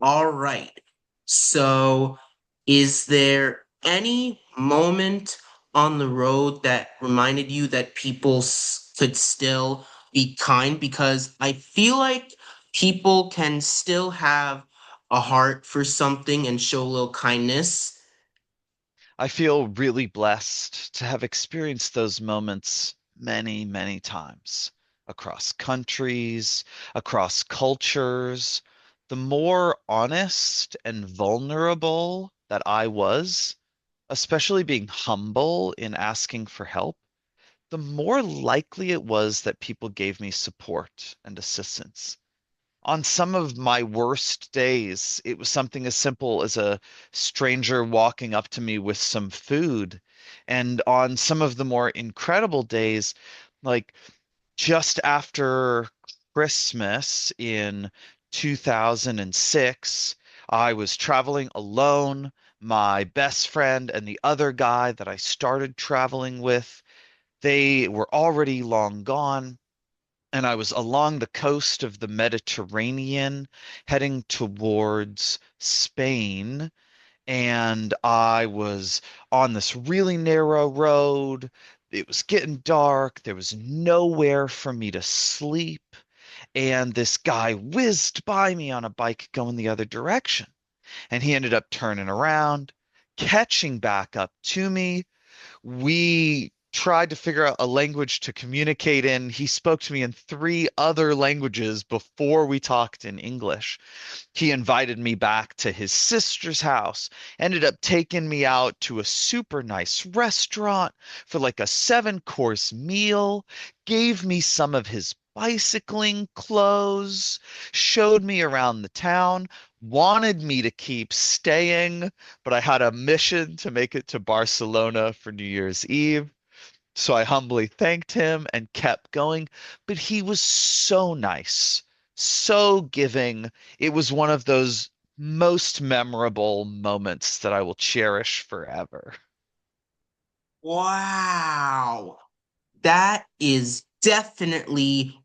All right. So, is there any moment on the road that reminded you that people could still be kind? Because I feel like people can still have a heart for something and show a little kindness. I feel really blessed to have experienced those moments many, many times across countries, across cultures. The more honest and vulnerable that I was, especially being humble in asking for help, the more likely it was that people gave me support and assistance. On some of my worst days, it was something as simple as a stranger walking up to me with some food. And on some of the more incredible days, like just after Christmas in 2006, I was traveling alone. My best friend and the other guy that I started traveling with, they were already long gone, and I was along the coast of the Mediterranean heading towards Spain. And I was on this really narrow road. It was getting dark. There was nowhere for me to sleep. And this guy whizzed by me on a bike going the other direction. And he ended up turning around, catching back up to me. We tried to figure out a language to communicate in. He spoke to me in three other languages before we talked in English. He invited me back to his sister's house, ended up taking me out to a super nice restaurant for like a 7-course meal, gave me some of his bicycling clothes, showed me around the town, wanted me to keep staying, but I had a mission to make it to Barcelona for New Year's Eve. So I humbly thanked him and kept going. But he was so nice, so giving. It was one of those most memorable moments that I will cherish forever. Wow. That is definitely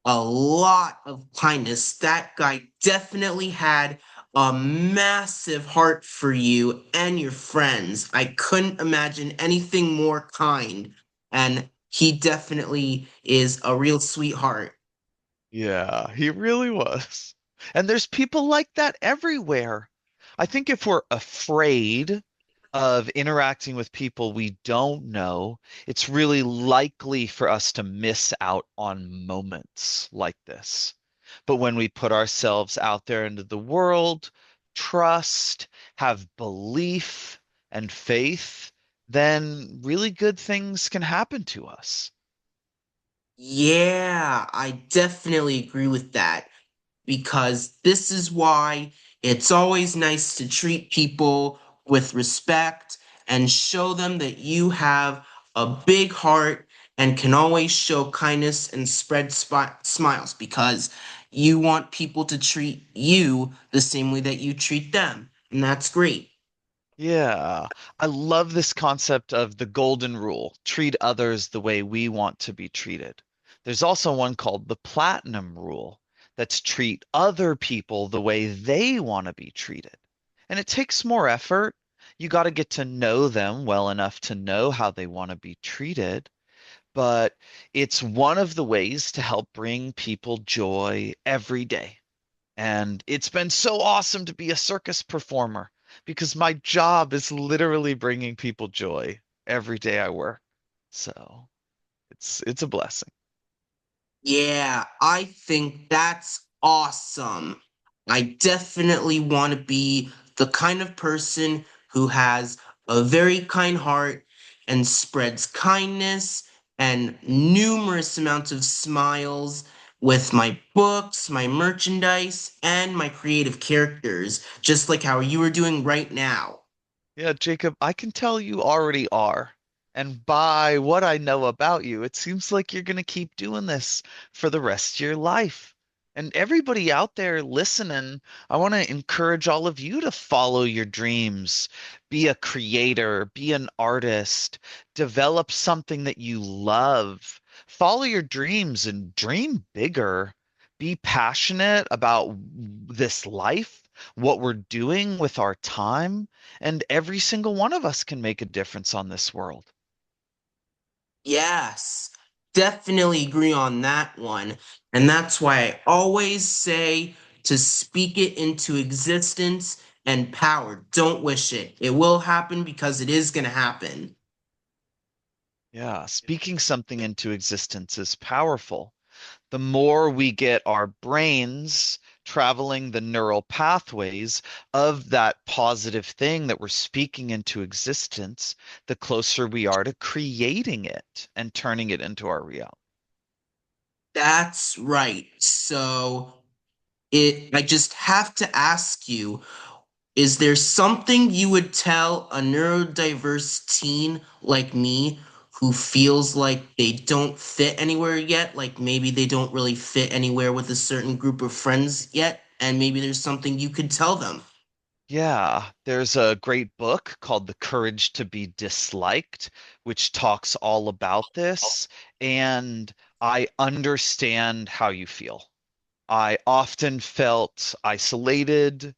a lot of kindness. That guy definitely had a massive heart for you and your friends. I couldn't imagine anything more kind. And he definitely is a real sweetheart. Yeah, he really was. And there's people like that everywhere. I think if we're afraid of interacting with people we don't know, it's really likely for us to miss out on moments like this. But when we put ourselves out there into the world, trust, have belief and faith, then really good things can happen to us. Yeah, I definitely agree with that because this is why it's always nice to treat people with respect and show them that you have a big heart and can always show kindness and spread smiles because you want people to treat you the same way that you treat them. And that's great. Yeah, I love this concept of the golden rule, treat others the way we want to be treated. There's also one called the platinum rule, that's treat other people the way they want to be treated. And it takes more effort. You got to get to know them well enough to know how they want to be treated, but it's one of the ways to help bring people joy every day. And it's been so awesome to be a circus performer because my job is literally bringing people joy every day I work. So it's a blessing. Yeah, I think that's awesome. I definitely want to be the kind of person who has a very kind heart and spreads kindness and numerous amounts of smiles with my books, my merchandise, and my creative characters, just like how you are doing right now. Yeah, Jacob, I can tell you already are. And by what I know about you, it seems like you're going to keep doing this for the rest of your life. And everybody out there listening, I want to encourage all of you to follow your dreams, be a creator, be an artist, develop something that you love. Follow your dreams and dream bigger. Be passionate about this life what we're doing with our time, and every single one of us can make a difference on this world. Yes, definitely agree on that one. And that's why I always say to speak it into existence and power. Don't wish it. It will happen because it is going to happen. Yeah, speaking something into existence is powerful. The more we get our brains traveling the neural pathways of that positive thing that we're speaking into existence, the closer we are to creating it and turning it into our reality. That's right. So I just have to ask you, is there something you would tell a neurodiverse teen like me who feels like they don't fit anywhere yet? Like maybe they don't really fit anywhere with a certain group of friends yet, and maybe there's something you could tell them. Yeah, there's a great book called The Courage to be Disliked, which talks all about this. And I understand how you feel. I often felt isolated,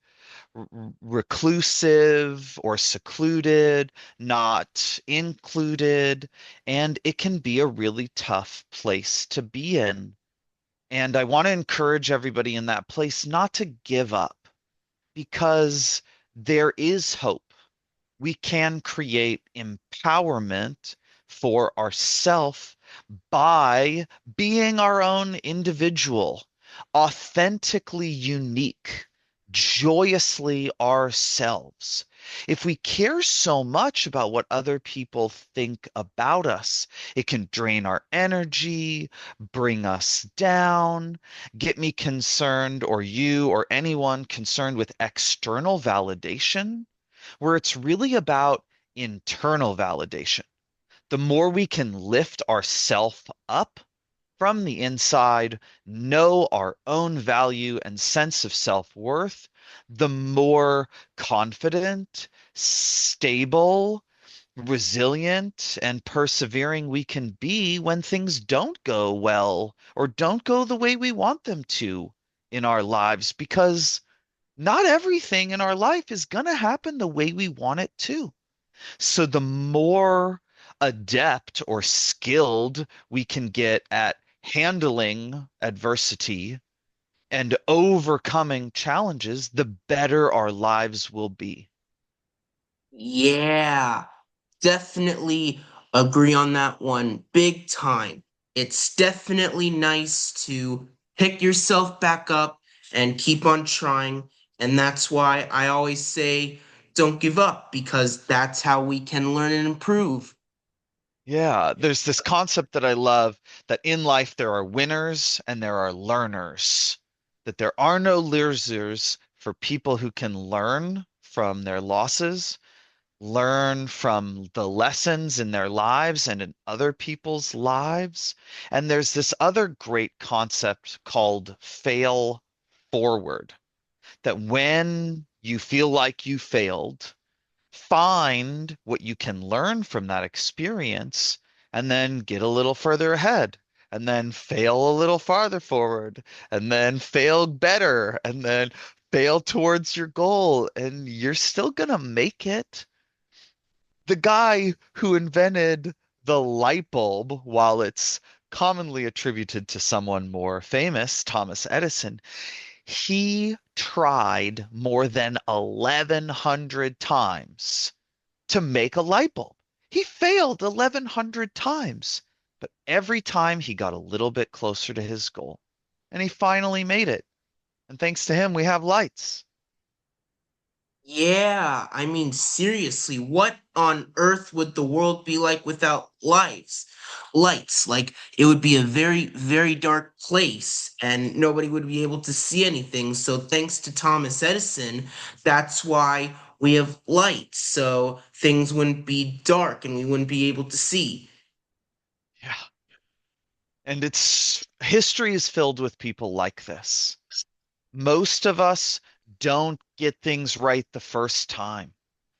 reclusive, or secluded, not included, and it can be a really tough place to be in. And I want to encourage everybody in that place not to give up because there is hope. We can create empowerment for ourself by being our own individual, authentically unique, joyously ourselves. If we care so much about what other people think about us, it can drain our energy, bring us down, get me concerned, or you or anyone concerned with external validation, where it's really about internal validation. The more we can lift ourself up from the inside, know our own value and sense of self-worth, the more confident, stable, resilient, and persevering we can be when things don't go well or don't go the way we want them to in our lives, because not everything in our life is going to happen the way we want it to. So the more adept or skilled we can get at handling adversity and overcoming challenges, the better our lives will be. Yeah, definitely agree on that one big time. It's definitely nice to pick yourself back up and keep on trying. And that's why I always say, don't give up, because that's how we can learn and improve. Yeah, there's this concept that I love that in life there are winners and there are learners, that there are no losers for people who can learn from their losses, learn from the lessons in their lives and in other people's lives. And there's this other great concept called fail forward, that when you feel like you failed, find what you can learn from that experience and then get a little further ahead. And then fail a little farther forward, and then fail better, and then fail towards your goal, and you're still gonna make it. The guy who invented the light bulb, while it's commonly attributed to someone more famous, Thomas Edison, he tried more than 1,100 times to make a light bulb. He failed 1,100 times, but every time he got a little bit closer to his goal, and he finally made it. And thanks to him, we have lights. Yeah, I mean, seriously, what on earth would the world be like without lights? Lights, like it would be a very, very dark place and nobody would be able to see anything. So, thanks to Thomas Edison, that's why we have lights. So, things wouldn't be dark and we wouldn't be able to see. Yeah. And it's history is filled with people like this. Most of us don't get things right the first time.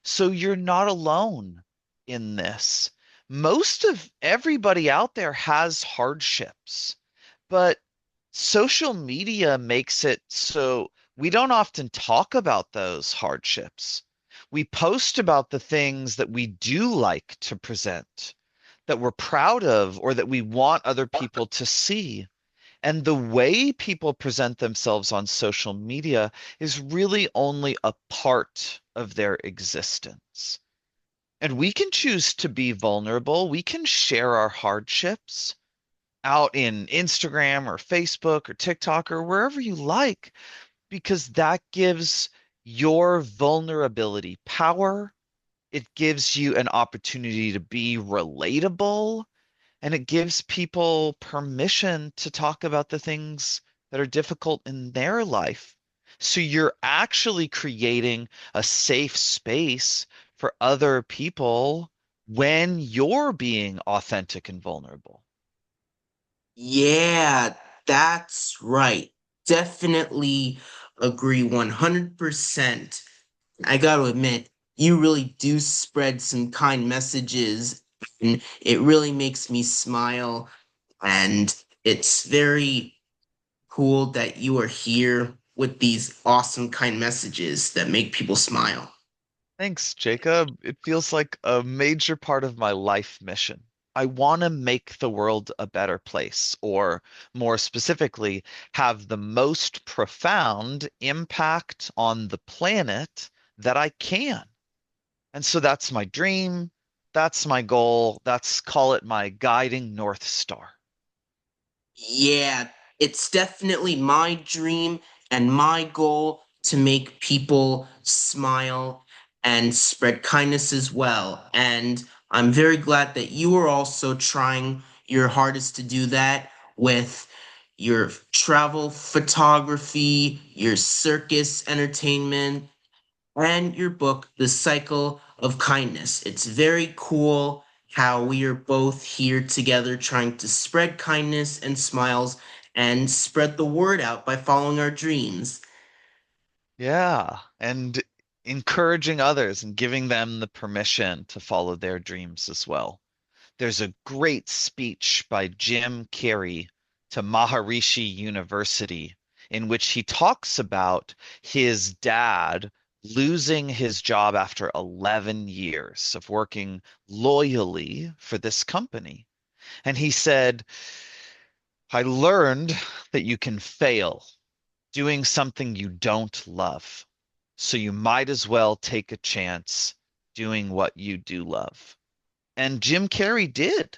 So you're not alone in this. Most of everybody out there has hardships, but social media makes it so We don't often talk about those hardships. We post about the things that we do like to present, that we're proud of, or that we want other people to see. And the way people present themselves on social media is really only a part of their existence. And we can choose to be vulnerable. We can share our hardships out in Instagram or Facebook or TikTok or wherever you like, because that gives your vulnerability power. It gives you an opportunity to be relatable, and it gives people permission to talk about the things that are difficult in their life. So you're actually creating a safe space for other people when you're being authentic and vulnerable. Yeah, that's right. Definitely agree 100%. I gotta admit, you really do spread some kind messages, and it really makes me smile. And it's very cool that you are here with these awesome kind messages that make people smile. Thanks, Jacob. It feels like a major part of my life mission. I want to make the world a better place, or more specifically, have the most profound impact on the planet that I can. And so that's my dream. That's my goal. That's call it my guiding North Star. Yeah, it's definitely my dream and my goal to make people smile and spread kindness as well. And I'm very glad that you are also trying your hardest to do that with your travel photography, your circus entertainment, and your book, The Cycle of Kindness. It's very cool how we are both here together trying to spread kindness and smiles and spread the word out by following our dreams. Yeah, and encouraging others and giving them the permission to follow their dreams as well. There's a great speech by Jim Carrey to Maharishi University in which he talks about his dad losing his job after 11 years of working loyally for this company. And he said, I learned that you can fail doing something you don't love. So you might as well take a chance doing what you do love. And Jim Carrey did.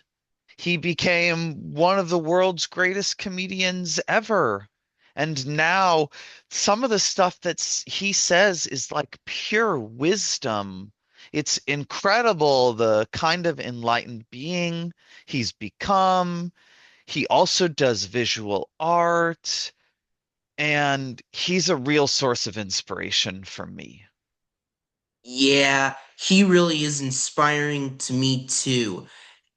He became one of the world's greatest comedians ever. And now some of the stuff he says is like pure wisdom. It's incredible the kind of enlightened being he's become. He also does visual art, and he's a real source of inspiration for me. Yeah, he really is inspiring to me too.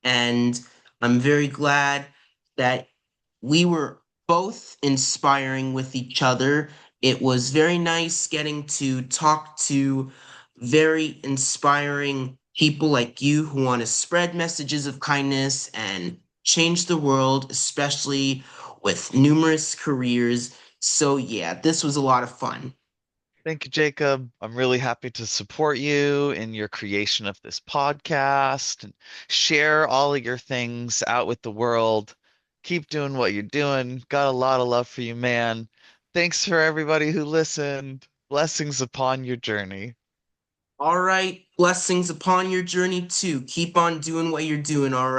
And I'm very glad that we were both inspiring with each other. It was very nice getting to talk to very inspiring people like you who want to spread messages of kindness and change the world, especially with numerous careers. So, yeah, this was a lot of fun. Thank you, Jacob. I'm really happy to support you in your creation of this podcast and share all of your things out with the world. Keep doing what you're doing. Got a lot of love for you, man. Thanks for everybody who listened. Blessings upon your journey. All right, blessings upon your journey too. Keep on doing what you're doing, all right?